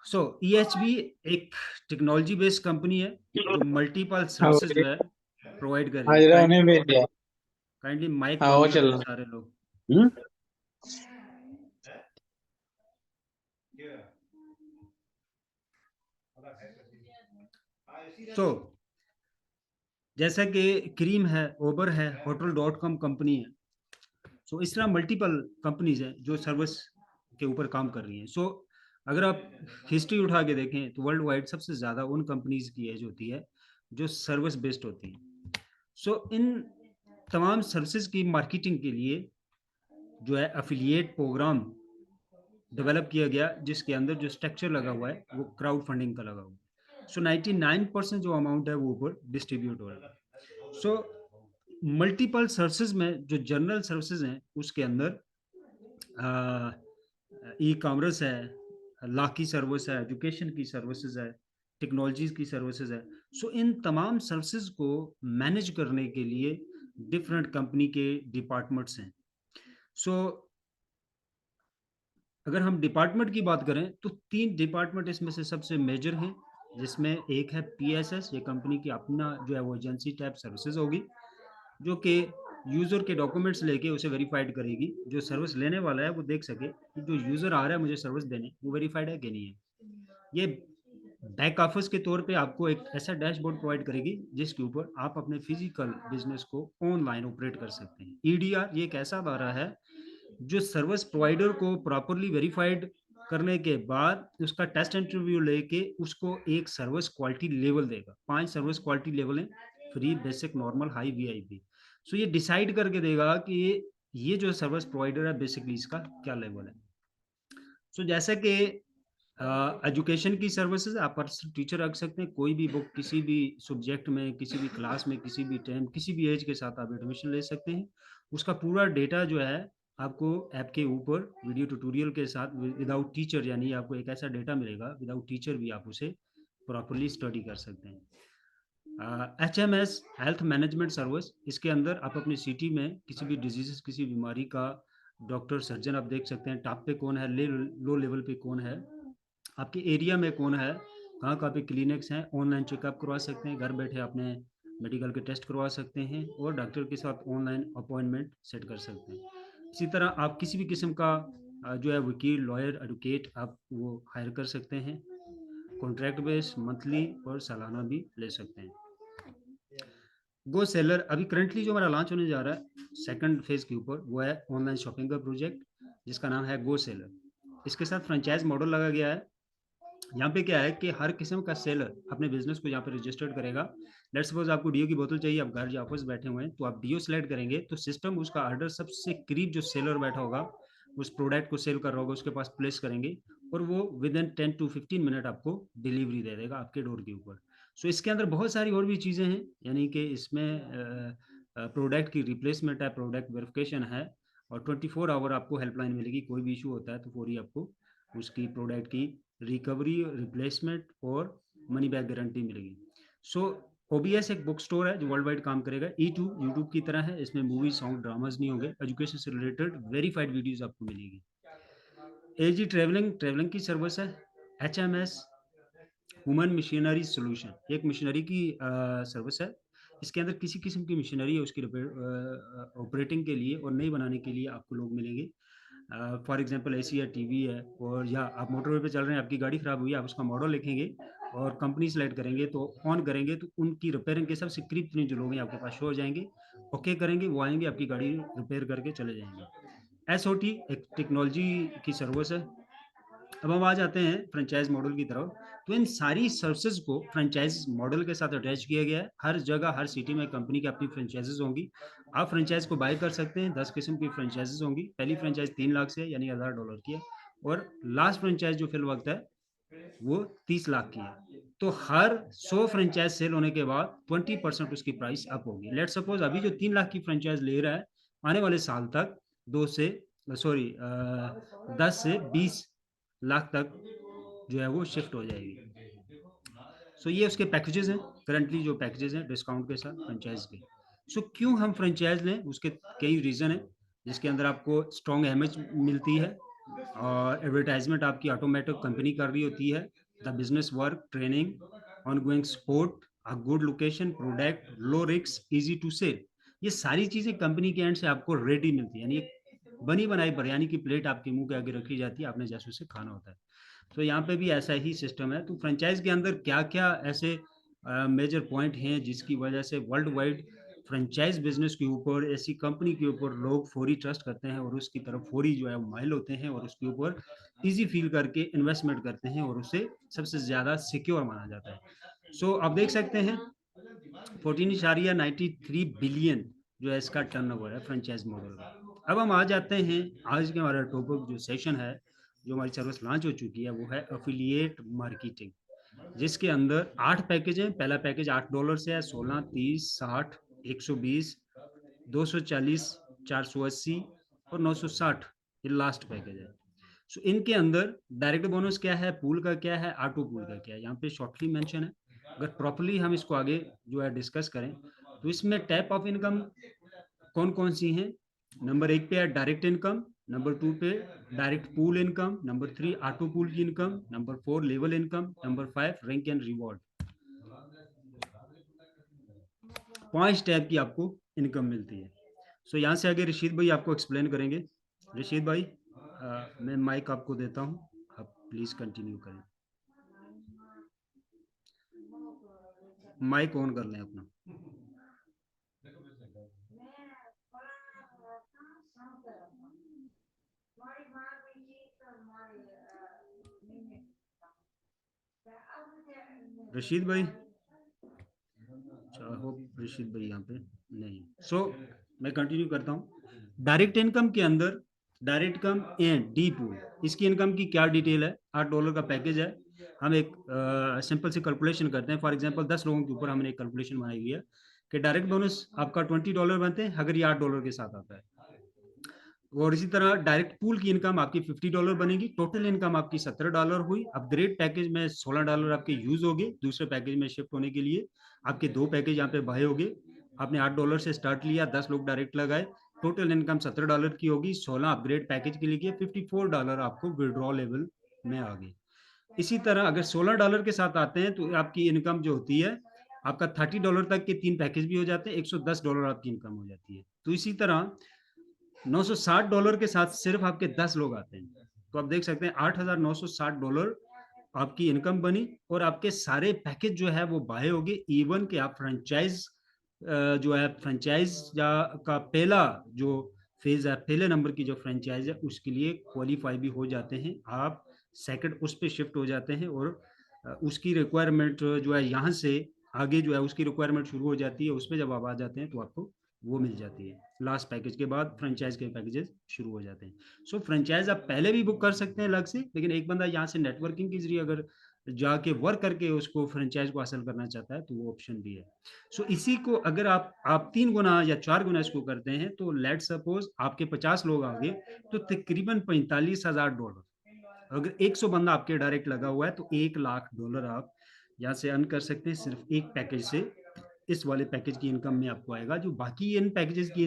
सो EHB एक technology based company है जो मल्टीपल सर्विसेज जो है प्रोवाइड कर रही है। हाजिरा ने भेज दिया। काइंडली माइक हाँ वो बंद कर चल दें रहा। सारे लोग। सो जैसा कि क्रीम है, ओबर है, hotel.com कंपनी है, सो इस तरह मल्टीपल कंपनीज हैं जो सर्विस के ऊपर काम कर रही हैं। सो अगर आप हिस्ट्री उठा के देखें तो वर्ल्ड वाइड सबसे ज़्यादा उन कंपनीज की एज होती है जो सर्विस बेस्ड होती हैं। सो इन तमाम सर्विसेज की मार्केटिंग के लिए जो है अफिलिएट प्रोग्राम डेवलप किया गया, जिसके अंदर जो स्ट्रक्चर लगा हुआ है वो क्राउड फंडिंग का लगा हुआ है। सो 99% जो अमाउंट है वो ऊपर डिस्ट्रीब्यूट हो रहा है। सो मल्टीपल सर्विसेज में जो जनरल सर्विसेज हैं उसके अंदर ई कॉमर्स है, लॉ की सर्विस है, एजुकेशन की सर्विसेज है, टेक्नोलॉजीज की सर्विसेज है। सो इन तमाम सर्विसेज को मैनेज करने के लिए डिफरेंट कंपनी के डिपार्टमेंट्स हैं। सो अगर हम डिपार्टमेंट की बात करें तो 3 डिपार्टमेंट इसमें से सबसे मेजर हैं, जिसमें एक है PSS, ये कंपनी की अपना जो है वो एजेंसी टाइप सर्विसेज होगी, जो कि यूज़र के डॉक्यूमेंट्स लेके उसे वेरीफाइड करेगी। जो सर्विस लेने वाला है वो देख सके कि जो यूज़र आ रहा है मुझे सर्विस देने, वो वेरीफाइड है कि नहीं है। ये बैक ऑफिस के तौर पे आपको एक ऐसा डैशबोर्ड प्रोवाइड करेगी जिसके ऊपर आप अपने फिजिकल बिजनेस को ऑनलाइन ऑपरेट कर सकते हैं। EDR ये एक ऐसा अदारा है जो सर्विस प्रोवाइडर को प्रॉपरली वेरीफाइड करने के बाद उसका टेस्ट इंटरव्यू लेके उसको एक सर्विस क्वालिटी लेवल देगा। 5 सर्विस क्वालिटी लेवल हैं: free, basic, normal, high, VIP। सो ये डिसाइड करके देगा कि ये जो सर्विस प्रोवाइडर है बेसिकली इसका क्या लेवल है। सो जैसे कि एजुकेशन की सर्विसेज आप पर्सनल टीचर रख सकते हैं, कोई भी बुक किसी भी सब्जेक्ट में, किसी भी क्लास में, किसी भी टाइम, किसी भी एज के साथ आप एडमिशन ले सकते हैं। उसका पूरा डेटा जो है आपको ऐप के ऊपर वीडियो ट्यूटोरियल के साथ विदाउट टीचर, यानी आपको एक ऐसा डेटा मिलेगा विदाउट टीचर भी आप उसे प्रॉपरली स्टडी कर सकते हैं। HMS हेल्थ मैनेजमेंट सर्विस, इसके अंदर आप अपनी सिटी में किसी भी डिजीज, किसी बीमारी का डॉक्टर, सर्जन आप देख सकते हैं। टॉप पे कौन है, लो लेवल पे कौन है, आपके एरिया में कौन है, कहाँ कहाँ पे क्लिनिक्स हैं, ऑनलाइन चेकअप करवा सकते हैं, घर बैठे अपने मेडिकल के टेस्ट करवा सकते हैं और डॉक्टर के साथ ऑनलाइन अपॉइंटमेंट सेट कर सकते हैं। इसी तरह आप किसी भी किस्म का जो है वकील, लॉयर, एडवोकेट आप वो हायर कर सकते हैं। कॉन्ट्रैक्ट बेस, मंथली और सालाना भी ले सकते हैं। गो सेलर अभी करंटली जो हमारा लॉन्च होने जा रहा है सेकंड फेज के ऊपर, वो है ऑनलाइन शॉपिंग का प्रोजेक्ट जिसका नाम है गो सेलर। इसके साथ फ्रेंचाइज मॉडल लगा गया है। यहाँ पे क्या है कि हर किस्म का सेलर अपने बिजनेस को यहाँ पे रजिस्टर्ड करेगा। लेट्स सपोज आपको डीओ की बोतल चाहिए, आप घर या ऑफिस बैठे हुए हैं, तो आप डीओ सेलेक्ट करेंगे तो सिस्टम उसका ऑर्डर सबसे करीब जो सेलर बैठा होगा, उस प्रोडक्ट को सेल कर रहा होगा, उसके पास प्लेस करेंगे और वो विद इन 10 to 15 मिनट आपको डिलीवरी दे देगा आपके डोर के ऊपर। सो इसके अंदर बहुत सारी और भी चीज़ें हैं, यानी कि इसमें प्रोडक्ट की रिप्लेसमेंट है, प्रोडक्ट वेरिफिकेशन है और 24 आवर आपको हेल्पलाइन मिलेगी। कोई भी इशू होता है तो फौरी आपको उसकी प्रोडक्ट की रिकवरी, रिप्लेसमेंट और मनी बैक गारंटी मिलेगी। सो OBS एक बुक स्टोर है जो वर्ल्ड वाइड काम करेगा। E2 यूट्यूब की तरह है, इसमें मूवी, सॉन्ग, ड्रामाज नहीं होंगे। एजुकेशन से रिलेटेड वेरीफाइड वीडियोस आपको मिलेगी। AG ट्रेवलिंग की सर्विस है। HMS ह्यूमन मशीनरी सॉल्यूशन, एक मशीनरी की सर्विस है। इसके अंदर किसी किस्म की मशीनरी है उसकी ऑपरेटिंग के लिए और नई बनाने के लिए आपको लोग मिलेंगे। फॉर एग्जांपल AC है, TV है, और या आप मोटरवे पे चल रहे हैं, आपकी गाड़ी खराब हुई है, आप उसका मॉडल लिखेंगे और कंपनी सेलेक्ट करेंगे तो ऑन करेंगे तो उनकी रिपेयरिंग के सबसे करीब जो लोग हैं आपके पास शो हो जाएंगे। ओके करेंगे, वो आएंगे, आपकी गाड़ी रिपेयर करके चले जाएंगे। SOT एक टेक्नोलॉजी की सर्विस है। अब हम आ जाते हैं फ्रेंचाइज मॉडल की तरफ। तो इन सारी सर्विसेज को फ्रेंचाइज मॉडल के साथ अटैच किया गया है। हर जगह, हर सिटी में कंपनी की अपनी फ्रेंचाइजेज होंगी। आप फ्रेंचाइज को बाय कर सकते हैं। 10 किस्म की फ्रेंचाइजेज होंगी। पहली फ्रेंचाइज 3 लाख से यानी $1000 की है और लास्ट फ्रेंचाइज जो फिल वक्त है वो 30 लाख की है। तो हर 100 फ्रेंचाइज सेल होने के बाद 20% उसकी प्राइस अप होगी। लेट सपोज अभी जो 3 लाख की फ्रेंचाइज ले रहा है, आने वाले साल तक 10 से 20 लाख तक जो है वो शिफ्ट हो जाएगी। सो ये उसके पैकेजेस हैं, करंटली जो पैकेजेस हैं डिस्काउंट के साथ फ्रेंचाइज के। सो क्यों हम फ्रेंचाइज लें, उसके कई रीज़न हैं, जिसके अंदर आपको स्ट्रॉन्ग इमेज मिलती है और एडवर्टाइजमेंट आपकी ऑटोमेटिक कंपनी कर रही होती है, the business work, training, ongoing support, a good location, product, low risk, easy to sell. ये सारी चीज़ें कंपनी के एंड से आपको रेडी मिलती है, यानी एक बनी बनाई बिरयानी की प्लेट आपके मुंह के आगे रखी जाती है, आपने जैसे उसे खाना होता है। तो यहाँ पे भी ऐसा ही सिस्टम है। तो फ्रेंचाइज के अंदर क्या क्या ऐसे मेजर पॉइंट हैं जिसकी वजह से वर्ल्ड वाइड फ्रेंचाइज बिजनेस के ऊपर, ऐसी कंपनी के ऊपर लोग फौरी ट्रस्ट करते हैं और उसकी तरफ फौरी जो है वो माइल होते हैं और उसके ऊपर इजी फील करके इन्वेस्टमेंट करते हैं और उसे सबसे ज़्यादा सिक्योर माना जाता है। सो आप देख सकते हैं 14.93 बिलियन जो है इसका टर्नओवर है फ्रेंचाइज मॉडल का। अब हम आ जाते हैं, आज के हमारा टॉपिक जो सेशन है, जो हमारी सर्विस लॉन्च हो चुकी है, वो है एफिलिएट मार्केटिंग, जिसके अंदर 8 पैकेज हैं। पहला पैकेज $8 से है, 16, 30, 60, 120, 240, 480 और 960, ये लास्ट पैकेज है। सो इनके अंदर डायरेक्ट बोनस क्या है, पूल का क्या है, ऑटो पूल का क्या है, यहाँ पे शॉर्टली मेंशन है। अगर प्रॉपरली हम इसको आगे जो है डिस्कस करें, तो इसमें टाइप ऑफ इनकम कौन कौन सी हैं। नंबर 1 पे है डायरेक्ट इनकम, नंबर 2 पे direct pool income, number 3 auto pool की income, number 4 level income, number 5 rank and reward. 5 type की आपको इनकम मिलती है। सो यहाँ से आगे रशीद भाई आपको एक्सप्लेन करेंगे। रशीद भाई, मैं माइक आपको देता हूँ, आप प्लीज कंटिन्यू करें। माइक ऑन कर लें अपना। रशीद भाई, होप रशीद भाई यहाँ पे नहीं। सो मैं कंटिन्यू करता हूँ। डायरेक्ट इनकम के अंदर direct income and D pool, इसकी इनकम की क्या डिटेल है। $8 का पैकेज है। हम एक सिंपल सी कैलकुलेशन करते हैं। फॉर एग्जांपल 10 लोगों के ऊपर हमने एक कैलकुलेशन बनाई हुई है कि डायरेक्ट बोनस आपका $20 बनते हैं अगर ये $8 के साथ आता है। और इसी तरह डायरेक्ट पूल की इनकम आपकी $50 बनेगी। टोटल इनकम आपकी $17 हुई। अपग्रेड पैकेज में $16 आपके यूज हो गए दूसरे पैकेज में शिफ्ट होने के लिए। आपके 2 पैकेज यहाँ पे बाय हो गए। आपने $8 से स्टार्ट लिया, 10 लोग डायरेक्ट लगाए, टोटल इनकम $17 की होगी। 16 अपग्रेड पैकेज के लिए, $54 आपको विड्रॉ लेवल में आ गए। इसी तरह अगर $16 के साथ आते हैं तो आपकी इनकम जो होती है, आपका $30 तक के 3 पैकेज भी हो जाते हैं, $110 आपकी इनकम हो जाती है। तो इसी तरह $960 के साथ सिर्फ आपके 10 लोग आते हैं, तो आप देख सकते हैं $8,960 आपकी इनकम बनी और आपके सारे पैकेज जो है वो बाय हो गए। इवन के आप फ्रेंचाइज जो है फ्रेंचाइज का पहला जो फेज है, पहले नंबर की जो फ्रेंचाइज है, उसके लिए क्वालिफाई भी हो जाते हैं। आप सेकंड उस पर शिफ्ट हो जाते हैं और उसकी रिक्वायरमेंट जो है यहाँ से आगे जो है उसकी रिक्वायरमेंट शुरू हो जाती है। उस पर जब आप आ जाते हैं तो आपको वो मिल जाती है। लास्ट पैकेज के बाद फ्रेंचाइज के पैकेजेस शुरू हो जाते हैं। सो फ्रेंचाइज आप पहले भी बुक कर सकते हैं अलग से, लेकिन एक बंदा यहाँ से नेटवर्किंग के जरिए अगर जाके वर्क करके उसको फ्रेंचाइज को हासिल करना चाहता है तो वो ऑप्शन भी है। सो इसी को अगर आप 3 गुना या 4 गुना इसको करते हैं तो लेट सपोज आपके 50 लोग आ गए तो तकरीबन $45,000। अगर 100 बंदा आपके डायरेक्ट लगा हुआ है तो $1,00,000 आप यहाँ से अर्न कर सकते हैं सिर्फ एक पैकेज से। इस वाले पैकेज की इनकम में आपको आएगा। जो बाकी इन पैकेजेस की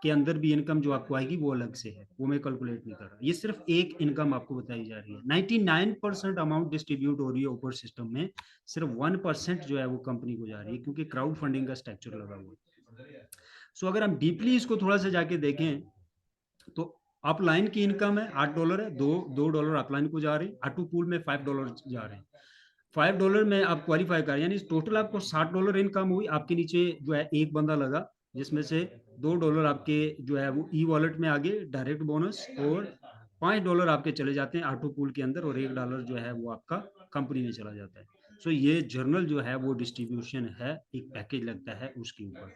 के अंदर भी इनकम जो आपको आएगी वो अलग से है, वो मैं कैलकुलेट नहीं कर रहा। ये सिर्फ एक इनकम आपको बताई जा रही है। 99% अमाउंट डिस्ट्रीब्यूट हो रही है ऊपर सिस्टम में, सिर्फ 1% जो है वो कंपनी को जा रही है, क्योंकि क्राउड फंडिंग का स्ट्रक्चर लगा हुआ है। सो अगर हम डीपली इसको थोड़ा सा जाके देखें तो अपलाइन की इनकम है $8 है, दो डॉलर अपलाइन को जा रहे हैं। ऑटो पूल में $5 जा रहे हैं। $5 में आप क्वालिफाई कर, यानी टोटल आपको $60 इनकम हुई। आपके नीचे जो है एक बंदा लगा, जिसमें से $2 आपके जो है वो ई वॉलेट में आ गए डायरेक्ट बोनस, और $5 आपके चले जाते हैं ऑटो पूल के अंदर, और $1 जो है वो आपका कंपनी में चला जाता है। सो ये जर्नल जो है वो डिस्ट्रीब्यूशन है, एक पैकेज लगता है उसके ऊपर।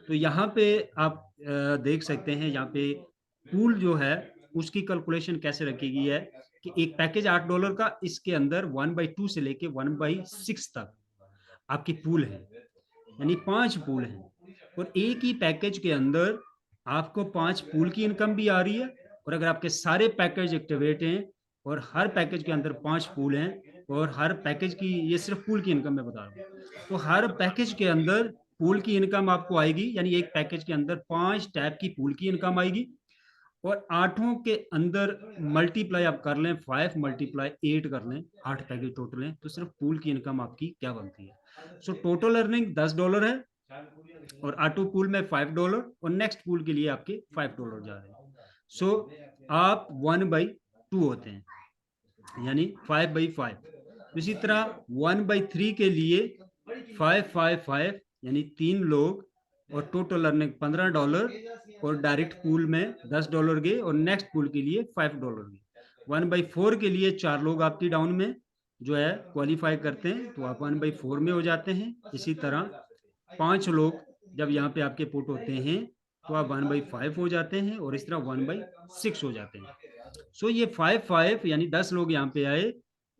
तो यहाँ पे आप देख सकते हैं, यहाँ पे पूल जो है उसकी कैलकुलेशन कैसे रखी गई है कि एक पैकेज $8 का, इसके अंदर 1/2 से लेके 1/6 तक आपकी पूल है, यानी 5 पूल हैं। और एक ही पैकेज के अंदर आपको 5 पूल की इनकम भी आ रही है। और अगर आपके सारे पैकेज एक्टिवेट हैं और हर पैकेज के अंदर 5 पूल हैं और हर पैकेज की, ये सिर्फ पूल की इनकम मैं बता रहा हूँ, तो हर पैकेज के अंदर पूल की इनकम आपको आएगी, यानी एक पैकेज के अंदर 5 टैब की पूल की इनकम आएगी, और आठों के अंदर मल्टीप्लाई आप कर लें, 5 मल्टीप्लाई 8 कर लें, 8 पैकेज टोटल हैं, तो सिर्फ पूल की इनकम आपकी क्या बनती है। सो टोटल अर्निंग $10 है, और ऑटो पूल में $5, और नेक्स्ट पूल के लिए आपके $5 जा रहे हैं। सो आप 1/2 होते हैं, यानी 5/5। इसी तरह 1/3 के लिए 5 5 5, यानी 3 लोग, और टोटल अर्निंग $15, और डायरेक्ट पूल में $10 गए, और नेक्स्ट पूल के लिए $5 गए। 1/4 के लिए 4 लोग आपकी डाउन में जो है क्वालिफाई करते हैं, तो आप 1/4 में हो जाते हैं। इसी तरह 5 लोग जब यहाँ पे आपके पुट होते हैं, तो आप 1/5 हो जाते हैं, और इस तरह 1/6 हो जाते हैं। सो ये 5 5, यानी 10 लोग यहाँ पे आए,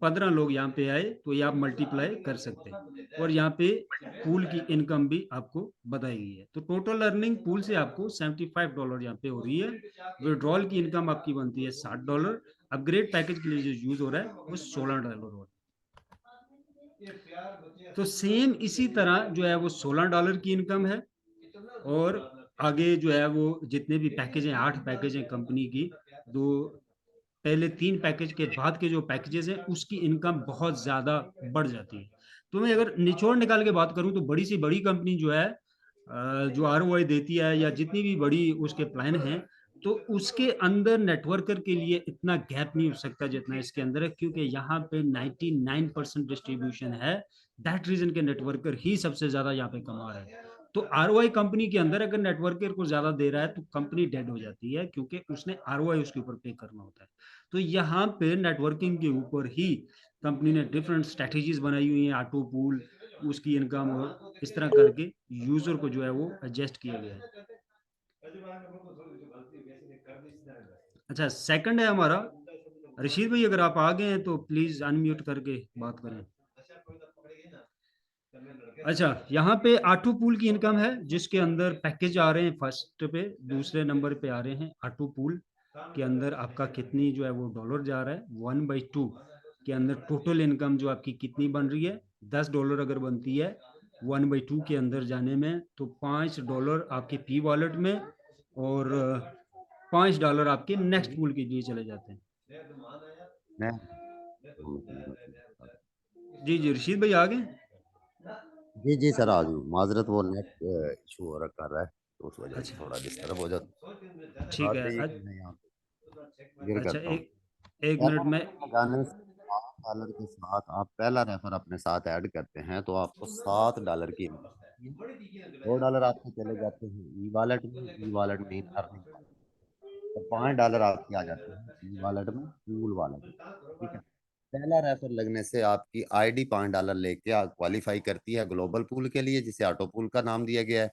15 लोग यहाँ पे आए, तो ये आप मल्टीप्लाई कर सकते हैं, और यहाँ पे पूल की इनकम भी आपको बताई गई है। तो टोटल अर्निंग पूल से आपको $75 यहाँ पे हो रही है। विड्रॉल की इनकम आपकी बनती है $60। अपग्रेड पैकेज के लिए जो यूज हो रहा है वो $16 हो रहा है। तो सेम इसी तरह जो है वो $16 की इनकम है, और आगे जो है वो जितने भी पैकेज हैं, 8 पैकेज हैं कंपनी की, दो पहले 3 पैकेज के बाद के जो पैकेजेस हैं उसकी इनकम बहुत ज्यादा बढ़ जाती है। तो मैं अगर निचोड़ निकाल के बात करूं, तो बड़ी सी बड़ी कंपनी जो है जो ROI देती है, या जितनी भी बड़ी उसके प्लान हैं, तो उसके अंदर नेटवर्कर के लिए इतना गैप नहीं हो सकता जितना इसके अंदर है, क्योंकि यहाँ पे 99% डिस्ट्रीब्यूशन है। दैट रीजन के नेटवर्कर ही सबसे ज्यादा यहाँ पे कमा रहे हैं। तो ROI कंपनी के अंदर अगर नेटवर्कर को ज्यादा दे रहा है, तो कंपनी डेड हो जाती है, क्योंकि उसने ROI उसके यूपर पे करना होता है। तो यहाँ पे नेटवर्किंग के ऊपर ही कंपनी ने डिफरेंट स्ट्रेटेजीज बनाई हुई हैं, ऑटो पूल, उसकी इनकम, और इस तरह करके यूजर को जो है वो एडजस्ट किया गया है। अच्छा, सेकंड है हमारा रशीद भाई, अगर आप आ गए हैं तो प्लीज अनम्यूट करके बात करें। अच्छा, यहाँ पे ऑटो पूल की इनकम है, जिसके अंदर पैकेज आ रहे हैं फर्स्ट पे, दूसरे नंबर पे आ रहे हैं ऑटो पूल के अंदर आपका कितनी जो है वो डॉलर जा रहा है। 1/2 के अंदर टोटल इनकम जो आपकी कितनी बन रही है, $10 अगर बनती है 1/2 के अंदर जाने में, तो $5 आपके पी वॉलेट में, और $5 आपके नेक्स्ट पूल के लिए चले जाते हैं। मैं जी जी, रशीद भाई आ गए। जी जी सर, आ जाऊँ। माजरत, वो नेट इशू हो रहा कर रहा है, तो उस वजह से अच्छा, थोड़ा डिस्टर्ब हो जाता है। ठीक बात है। रही है कि मैं यहाँ क्लियर अच्छा, करता हूँ। एक पहला मिनट में। रेफर लगाने से $5 के साथ आप पहला रेफर अपने साथ ऐड करते हैं तो आपको $7 की इनकम, $2 आपके चले जाते हैं ई वॉलेट में, ई वॉलेट में इन अर्निंग, तो $5 आपके आ जाते हैं ई वॉलेट में, पूल वॉलेट में। ठीक है। पहला रेफर लगने से आपकी आईडी $5 लेके क्वालिफाई करती है ग्लोबल पूल के लिए, जिसे ऑटो पूल का नाम दिया गया है।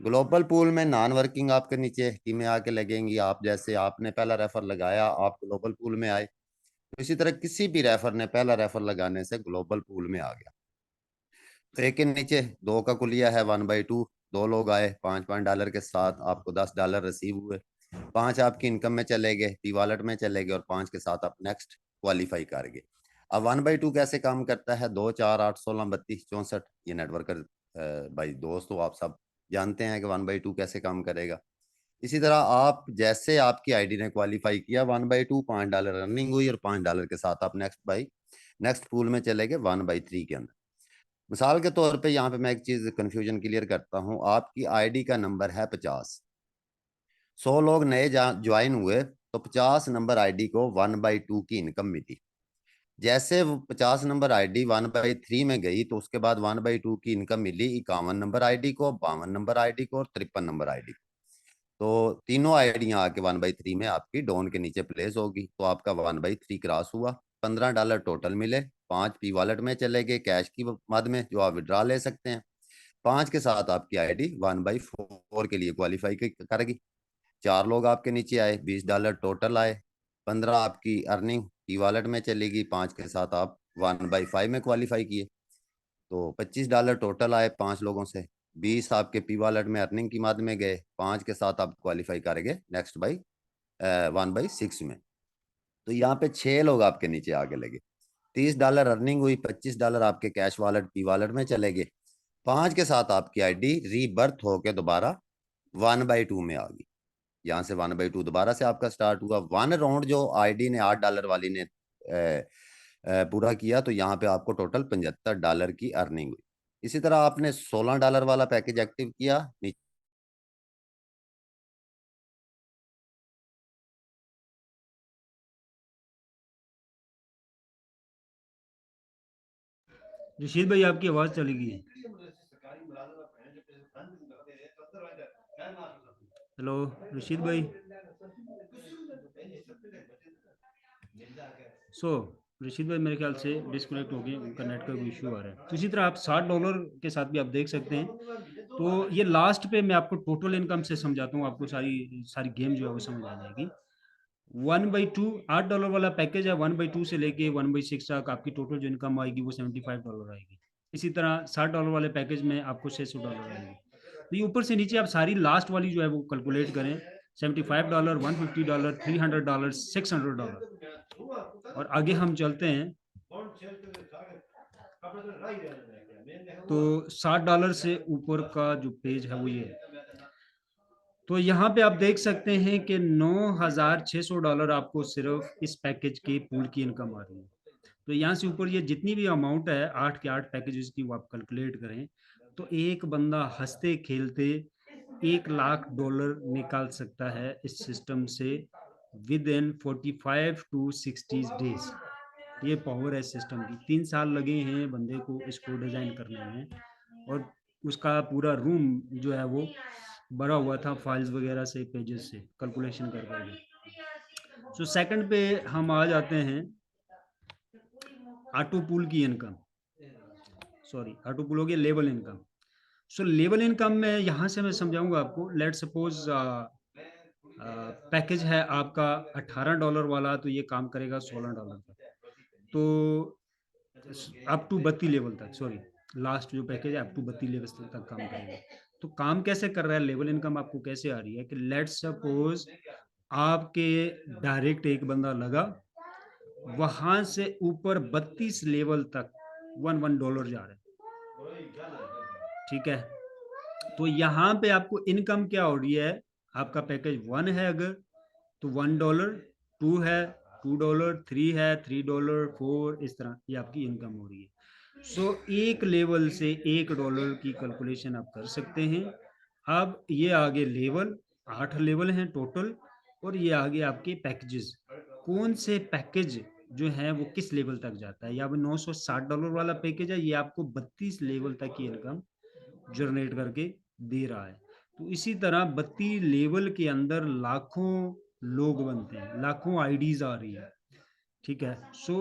ग्लोबल पूल में नॉन वर्किंग आपके नीचे टीमें आके लगेंगी। आप जैसे आपने पहला रेफर लगाया, आप ग्लोबल पूल में आए, तो इसी तरह किसी भी रेफर ने पहला रेफर लगाने से ग्लोबल पूल में आ गया। तो एक के नीचे दो का कुलिया है 1/2। 2 लोग आए, $5 के साथ आपको $10 रिसीव हुए। 5 आपकी इनकम में चले गए, टी वॉलेट में चले गए, और 5 के साथ आप नेक्स्ट क्वालिफाई कर गए। अब 1/2 कैसे काम करता है? 2 4 8 16 32 64, ये नेटवर्कर भाई दोस्तों आप सब जानते हैं कि 1/2 कैसे काम करेगा। इसी तरह आप जैसे आपकी आईडी ने क्वालिफाई किया 1/2, $5 रनिंग हुई, और $5 के साथ आप नेक्स्ट पूल में चले गए 1/3 के अंदर। मिसाल के तौर पे यहाँ पे मैं एक चीज कंफ्यूजन क्लियर करता हूँ। आपकी आईडी का नंबर है 50, 100 लोग नए ज्वाइन हुए, तो 50 नंबर आईडी को 1/2 की इनकम मिली। जैसे वो 50 नंबर आईडी 1/3 में गई, तो उसके बाद 1/2 की इनकम मिली 51 नंबर आईडी को, 52 नंबर आईडी को, और 53 नंबर आईडी को। तो तीनों आईडियां आके 1/3 में आपकी डॉन के नीचे प्लेस होगी, तो आपका 1/3 क्रॉस हुआ। $15 टोटल मिले, 5 पी वॉलेट में चले गए कैश की मद में, जो आप विड्रा ले सकते हैं। 5 के साथ आपकी आईडी 1/4 के लिए क्वालिफाई करेगी। 4 लोग आपके नीचे आए, $20 टोटल आए। 15 आपकी अर्निंग पी वॉलेट में चलेगी, 5 के साथ आप 1/5 में क्वालिफाई किए, तो $25 टोटल आए 5 लोगों से। 20 आपके पी वॉलेट में अर्निंग की मद में गए, 5 के साथ आप क्वालिफाई करेंगे नेक्स्ट बाई 1/6 में। तो यहाँ पे 6 लोग आपके नीचे आगे लगे। $30 अर्निंग हुई, $25 आपके कैश वॉलेट पी वॉलेट में चले गए। 5 के साथ आपकी आईडी रीबर्थ होके दोबारा 1/2 में आ गई। यहाँ से 1/2 दोबारा से आपका स्टार्ट हुआ। 1 राउंड जो आईडी ने $8 वाली ने पूरा किया, तो यहाँ पे आपको टोटल $75 की अर्निंग हुई। इसी तरह आपने $16 वाला पैकेज एक्टिव किया, रशीद भाई आपकी आवाज चली गई है। हेलो रशीद भाई। सो रशीद भाई मेरे ख्याल से डिस्कनेक्ट हो गए, उनका नेट का इशू आ रहा है। तो इसी तरह आप $60 के साथ भी आप देख सकते हैं। तो ये लास्ट पे मैं आपको टोटल इनकम से समझाता हूँ, आपको सारी सारी गेम जो है वो समझ आ जाएगी। 1/2 $8 वाला पैकेज है। 1/2 से लेके 1/6 तक आपकी टोटल जो इनकम आएगी वो $75 आएगी। इसी तरह $60 वाले पैकेज में आपको $600 आएगी। तो ये ऊपर से नीचे आप सारी लास्ट वाली जो है वो कैलकुलेट करें। $75, $150, $300, $600। और आगे हम चलते हैं तो $60 से ऊपर का जो पेज है वो ये है। तो यहाँ पे आप देख सकते हैं कि $9,600 आपको सिर्फ इस पैकेज के पूल की इनकम आ रही है। तो यहाँ से ऊपर ये जितनी भी अमाउंट है 8 के 8 पैकेजेस की वो आप कैलकुलेट करें, तो एक बंदा हंसते खेलते $1,00,000 निकाल सकता है इस सिस्टम से विद इन 45 to 60 डेज। ये पावर है सिस्टम की। 3 साल लगे हैं बंदे को इसको डिजाइन करने में, और उसका पूरा रूम जो है वो भरा हुआ था फाइल्स वगैरह से, पेजेस से कैलकुलेशन कर करके। सो सेकंड पे हम आ जाते हैं ऑटो पूल की इनकम। सॉरी, ऑटो पूल हो गया लेवल इनकम। सो लेवल इनकम में यहाँ से मैं समझाऊंगा आपको। लेट सपोज पैकेज है आपका $18 वाला, तो ये काम करेगा $16 का। तो अप टू 32 लेवल तक, सॉरी लास्ट जो पैकेज है अप टू 32 लेवल तक काम करेगा। तो काम कैसे कर रहा है, लेवल इनकम आपको कैसे आ रही है कि लेट सपोज आपके डायरेक्ट एक बंदा लगा, वहां से ऊपर 32 लेवल तक $1 जा रहा है। ठीक है, तो यहाँ पे आपको इनकम क्या हो रही है, आपका पैकेज 1 है अगर, तो $1, 2 है $2, 3 है $3, 4, इस तरह ये आपकी इनकम हो रही है। सो एक लेवल से $1 की कैलकुलेशन आप कर सकते हैं। अब ये आगे लेवल 8 लेवल हैं टोटल, और ये आगे आपके पैकेजेस, कौन से पैकेज जो है वो किस लेवल तक जाता है। यहाँ पे $960 वाला पैकेज है, ये आपको 32 लेवल तक की इनकम जनरेट करके दे रहा है। तो इसी तरह 32 लेवल के अंदर लाखों लोग बनते हैं, लाखों आईडीज आ रही है। ठीक है, सो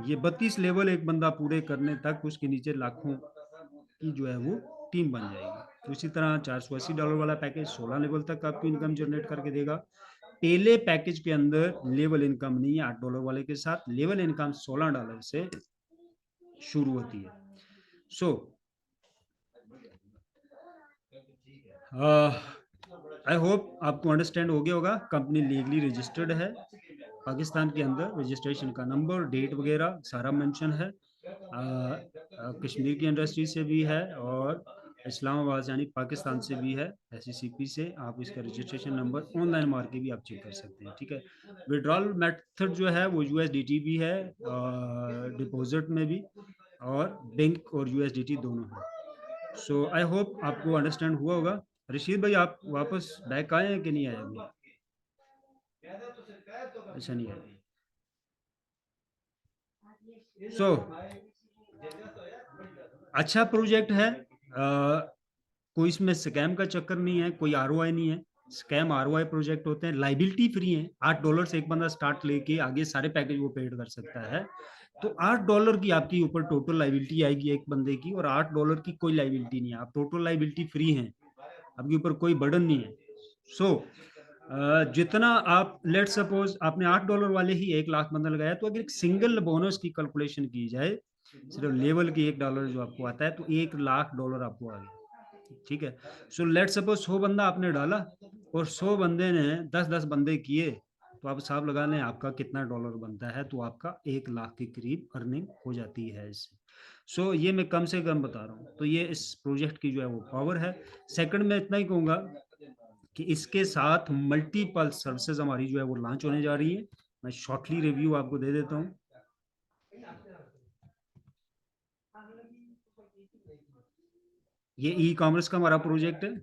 ये 32 लेवल एक बंदा पूरे करने तक उसके नीचे लाखों की जो है वो टीम बन जाएगी। तो इसी तरह $480 वाला पैकेज 16 लेवल तक आपकी इनकम जनरेट करके देगा। पहले पैकेज के अंदर लेवल इनकम नहीं है। $8 वाले के साथ लेवल इनकम $16 से शुरू होती है। सो आई होप आपको अंडरस्टैंड हो गया होगा। कंपनी लीगली रजिस्टर्ड है पाकिस्तान के अंदर, रजिस्ट्रेशन का नंबर, डेट वगैरह सारा मेंशन है। कश्मीर की इंडस्ट्री से भी है और इस्लामाबाद यानी पाकिस्तान से भी है, SCCP से। आप इसका रजिस्ट्रेशन नंबर ऑनलाइन मार के भी आप चेक कर सकते हैं। ठीक है, विड्रॉल मेथड जो है वो USDT भी है, डिपॉजिट में भी, और बैंक और USDT दोनों है। सो आई होप आपको अंडरस्टैंड हुआ होगा। रशीद भाई आप वापस बैक आए हैं कि नहीं आए अभी? अच्छा नहीं आए। सो अच्छा प्रोजेक्ट है। कोई इसमें स्कैम का चक्कर नहीं है, कोई ROI नहीं है। स्कैम ROI प्रोजेक्ट होते हैं, लाइबिलिटी फ्री है। $8 से एक बंदा स्टार्ट लेके आगे सारे पैकेज वो पेड कर सकता है। तो $8 की आपकी ऊपर टोटल लाइबिलिटी आएगी एक बंदे की, और $8 की कोई लाइबिलिटी नहीं है। आप टोटल लाइबिलिटी फ्री है, आपके ऊपर कोई बर्डन नहीं है। सो जितना आप लेट सपोज आपने $8 वाले ही 1 लाख बंदा लगाया, तो अगर एक सिंगल बोनस की कैलकुलेशन की जाए, सिर्फ लेवल के $1 जो आपको आता है, तो $1 लाख आपको आ गया। ठीक है, सो लेट सपोज 100 बंदा आपने डाला और 100 बंदे ने 10-10 बंदे किए, तो आप हिसाब लगा लें आपका कितना डॉलर बनता है, तो आपका 1 लाख के करीब अर्निंग हो जाती है इससे। सो ये मैं कम से कम बता रहा हूँ, तो ये इस प्रोजेक्ट की जो है वो पावर है। सेकंड मैं इतना ही कहूँगा कि इसके साथ मल्टीपल सर्विसेज़ हमारी जो है वो लॉन्च होने जा रही है। मैं शॉर्टली रिव्यू आपको दे देता हूँ। ये ई-कॉमर्स का हमारा प्रोजेक्ट है,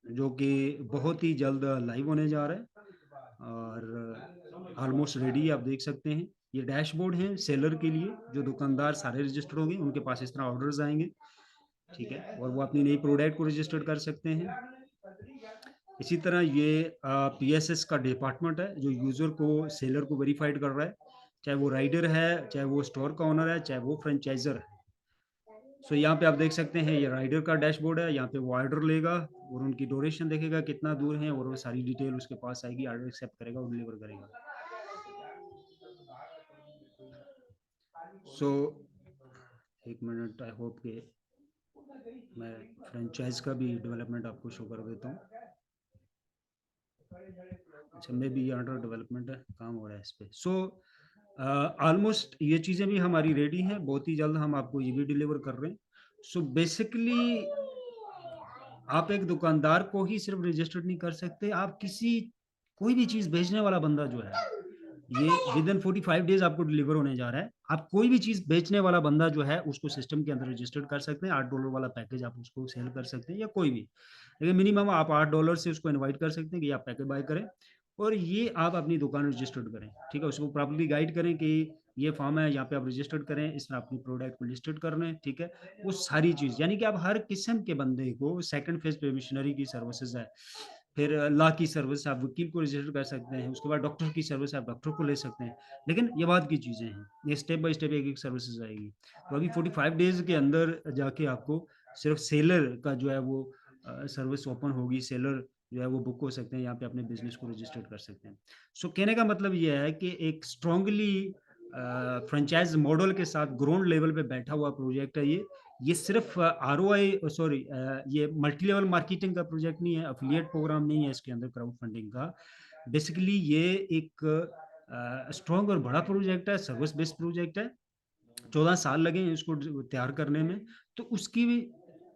जो कि बहुत ही जल्द लाइव होने जा रहा है और ऑलमोस्ट रेडी आप देख सकते हैं। ये डैशबोर्ड है सेलर के लिए, जो दुकानदार सारे रजिस्टर होंगे, उनके पास इस तरह ऑर्डर्स आएँगे, ठीक है? और वो अपनी नई प्रोडक्ट को रजिस्टर कर सकते हैं। इसी तरह ये पीएसएस का डिपार्टमेंट है, जो यूज़र को सेलर को वेरीफाइड कर रहा है, चाहे वो राइडर है, चाहे वो स्टोर का ओनर है, चाहे वो फ्रेंचाइज़र है। सो यहाँ पे आप देख सकते हैं ये राइडर का डैशबोर्ड है, यहाँ पे वो ऑर्डर लेगा और उनकी ड्यूरेशन देखेगा कितना दूर है और वो सारी डिटेल उसके पास आएगी, ऑर्डर एक्सेप्ट करेगा और डिलीवर करेगा। सो 1 मिनट, आई होप कि मैं फ्रेंचाइज़ का भी डेवलपमेंट आपको शो कर देता हूँ। अच्छा, मे बी अंडर डेवलपमेंट है, काम हो रहा है इस पे। सो ऑलमोस्ट ये चीज़ें भी हमारी रेडी हैं, बहुत ही जल्द हम आपको ये भी डिलीवर कर रहे हैं। सो बेसिकली आप एक दुकानदार को ही सिर्फ रजिस्टर्ड नहीं कर सकते, आप किसी कोई भी चीज़ बेचने वाला बंदा जो है, ये विदिन 45 डेज़ आपको डिलीवर होने जा रहा है। आप कोई भी चीज़ बेचने वाला बंदा जो है, उसको सिस्टम के अंदर रजिस्टर्ड कर सकते हैं, $8 वाला पैकेज आप उसको सेल कर सकते हैं या कोई भी। लेकिन मिनिमम आप $8 से उसको इनवाइट कर सकते हैं कि आप पैकेट बाय करें और ये आप अपनी दुकान रजिस्टर्ड करें, ठीक है? उसको प्रॉपर्ली गाइड करें कि ये फॉर्म है, यहाँ पे आप रजिस्टर्ड करें, इसमें अपनी प्रोडक्ट को लिस्टेड कर लें, ठीक है? वो सारी चीज़ यानी कि आप हर किस्म के बंदे को सेकंड फेज़ पे मिशनरी की सर्विसेज़ है, फिर लॉ की सर्विस आप वकील को रजिस्टर कर सकते हैं, उसके बाद डॉक्टर की सर्विस आप डॉक्टर को ले सकते हैं। लेकिन ये बाद की चीज़ें हैं, ये स्टेप बाय स्टेप एक-एक सर्विसेज़ आएगी। तो अभी 45 डेज़ के अंदर जाके आपको सिर्फ़ सेलर का जो है वो सर्विस ओपन होगी, सेलर जो है वो बुक हो सकते हैं, यहाँ पे अपने बिज़नेस को रजिस्टर्ड कर सकते हैं। सो कहने का मतलब ये है कि एक स्ट्रांगली फ्रैंचाइज़ मॉडल के साथ ग्राउंड लेवल पे बैठा हुआ प्रोजेक्ट है ये। ये सिर्फ़ आरओआई सॉरी ये मल्टी लेवल मार्केटिंग का प्रोजेक्ट नहीं है, एफ़िलिएट प्रोग्राम नहीं है इसके अंदर क्राउड फंडिंग का। बेसिकली ये एक स्ट्रॉन्ग और बड़ा प्रोजेक्ट है, सर्विस बेस्ड प्रोजेक्ट है। 14 साल लगे हैं इसको तैयार करने में, तो उसकी भी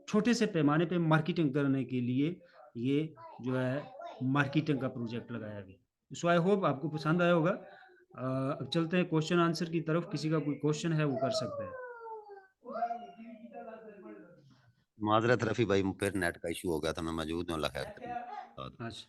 छोटे से पैमाने पे मार्केटिंग करने के लिए ये जो है मार्केटिंग का प्रोजेक्ट लगाया गया। सो आई होप आपको पसंद आया होगा। अब चलते हैं क्वेश्चन आंसर की तरफ, किसी का कोई क्वेश्चन है वो कर सकते हैं। माजरत रफ़ी भाई, फिर नेट का इशू हो गया था, मैं मौजूद हूँ, अल्लाह खैर करे। अच्छा।